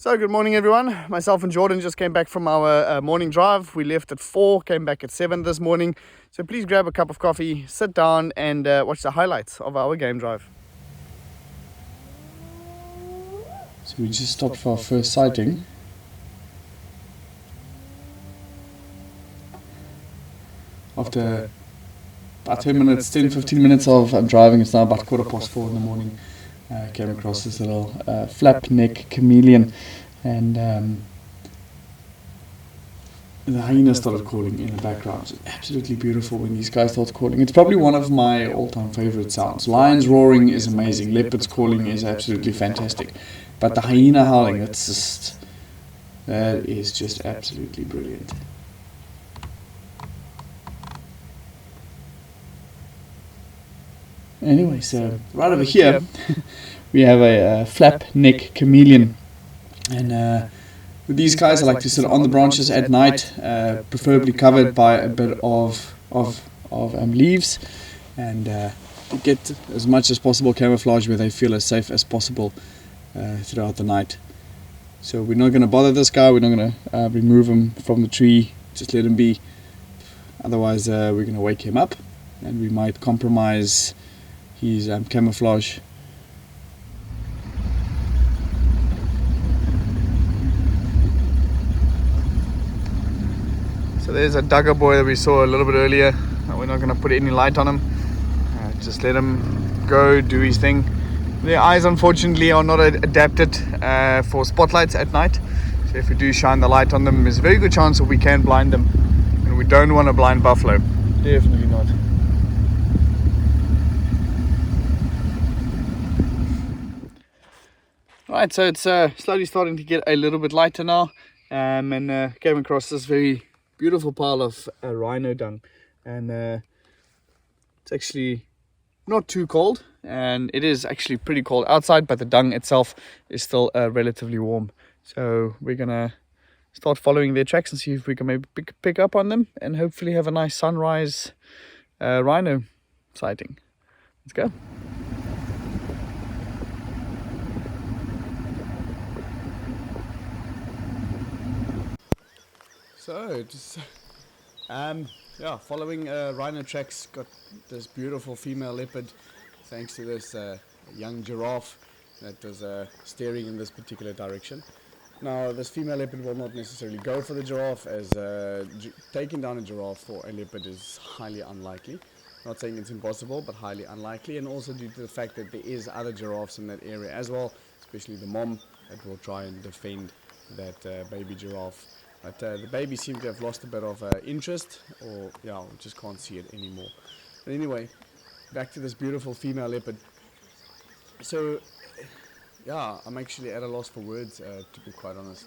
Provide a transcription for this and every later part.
So good morning everyone. Myself and Jordan just came back from our morning drive. We left at 4, came back at 7 this morning. So please grab a cup of coffee, sit down and watch the highlights of our game drive. So we just stopped for our first sighting. After about 10 minutes of driving, it's now about 4:15 in the morning. Came across this little flap neck chameleon, and the hyena started calling in the background. It's absolutely beautiful when these guys start calling. It's probably one of my all-time favorite sounds. Lions roaring is amazing. Leopards calling is absolutely fantastic. But the hyena howling, that is just absolutely brilliant. Anyway, so right over here we have a flap neck chameleon, and with these guys I like to sit on the branches at night, preferably covered by a bit of leaves, and to get as much as possible camouflage where they feel as safe as possible throughout the night. So we're not going to bother this guy, we're not going to remove him from the tree, just let him be. Otherwise we're going to wake him up and we might compromise his camouflage. So there's a dugger boy that we saw a little bit earlier. We're not going to put any light on him. Just let him go, do his thing. Their eyes unfortunately are not adapted for spotlights at night. So if we do shine the light on them, there's a very good chance that we can blind them. And we don't want to blind buffalo. Definitely not. Right, so it's slowly starting to get a little bit lighter now, and came across this very beautiful pile of rhino dung, and it's actually not too cold, and it is actually pretty cold outside, but the dung itself is still relatively warm. So we're gonna start following their tracks and see if we can maybe pick up on them and hopefully have a nice sunrise rhino sighting. Let's go. So just following rhino tracks, got this beautiful female leopard thanks to this young giraffe that was steering in this particular direction. Now this female leopard will not necessarily go for the giraffe, as taking down a giraffe for a leopard is highly unlikely. Not saying it's impossible, but highly unlikely, and also due to the fact that there is other giraffes in that area as well, especially the mom that will try and defend that baby giraffe. But the baby seemed to have lost a bit of interest, or we just can't see it anymore. But anyway, back to this beautiful female leopard. So I'm actually at a loss for words, to be quite honest.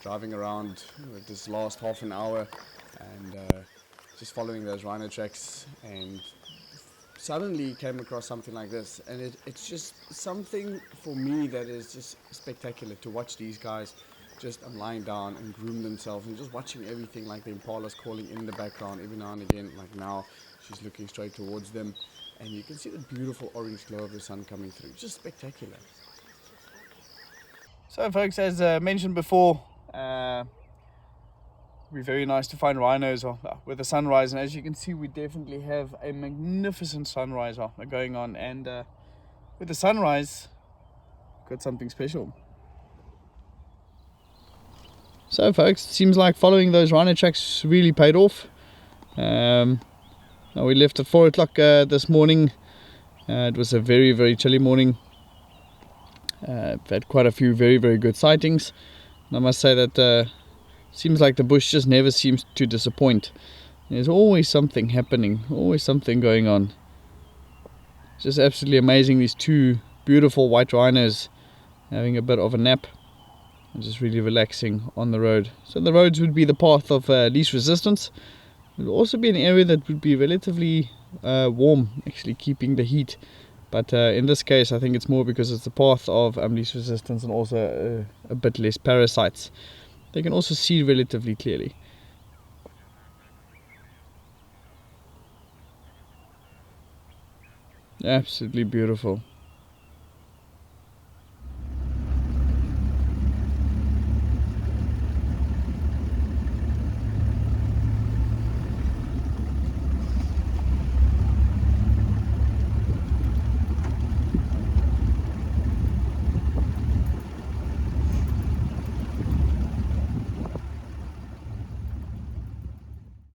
Driving around with this last half an hour and just following those rhino tracks, and suddenly came across something like this, and it's just something for me that is just spectacular to watch these guys just lying down and groom themselves, and just watching everything, like the impala's calling in the background every now and again. Like now she's looking straight towards them, and you can see the beautiful orange glow of the sun coming through. Just spectacular. So folks, as mentioned before, it'd be very nice to find rhinos with the sunrise, and as you can see we definitely have a magnificent sunrise going on, and with the sunrise got something special. So folks, it seems like following those rhino tracks really paid off. We left at 4 o'clock this morning. It was a very, very chilly morning. I've had quite a few very, very good sightings. And I must say that seems like the bush just never seems to disappoint. There's always something happening, always something going on. It's just absolutely amazing, these two beautiful white rhinos having a bit of a nap. And just really relaxing on the road. So the roads would be the path of least resistance. It would also be an area that would be relatively warm, actually keeping the heat. But in this case I think it's more because it's the path of least resistance, and also a bit less parasites. They can also see relatively clearly. Absolutely beautiful.